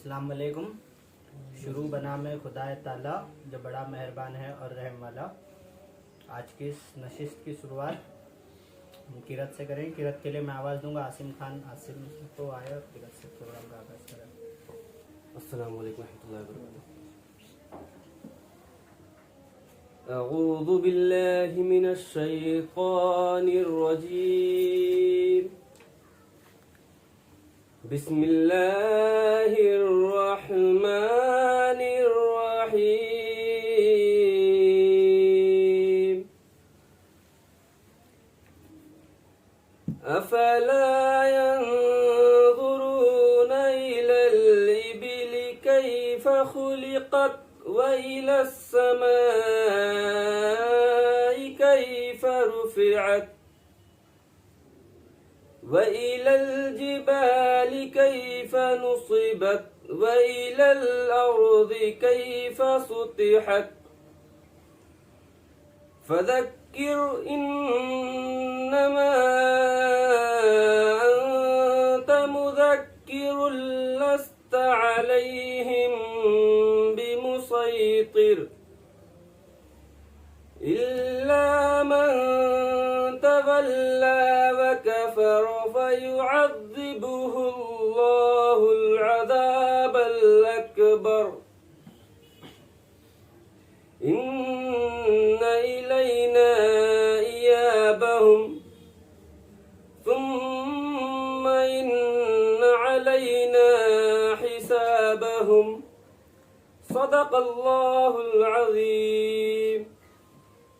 अस्सलाम वालेकुम। शुरू बना में खुदाए ताला जो बड़ा मेहरबान है और रहम वाला। आज की इस नशिस्त की शुरुआत हम किरत से करें। किरत के लिए मैं आवाज़ दूंगा। आसिम खान, आसिम तो आए और किरत से प्रोग्राम का आगाज़ करें। अस्सलाम वालेकुम रहमतुल्लाहि व बरकातुहू। अऊज़ु बिल्लाहि मिनश शैतानिर रजीम। बिस्मिल्लाहिर रहमानिर रहीम। अफला यंज़ुरून इलल इबिली कैफ़ खुलिक़त وإلى السماء كيف رفعت وإلى الجبال كيف نصبت وإلى الأرض كيف سطحت فذكر إنما أنت مذكر لست عليهم بمسيطر إلا من تولى وكفر فيعذبه الله العذاب الأكبر إن إلينا إيابهم ثم إن علينا حسابهم صدق الله العظيم.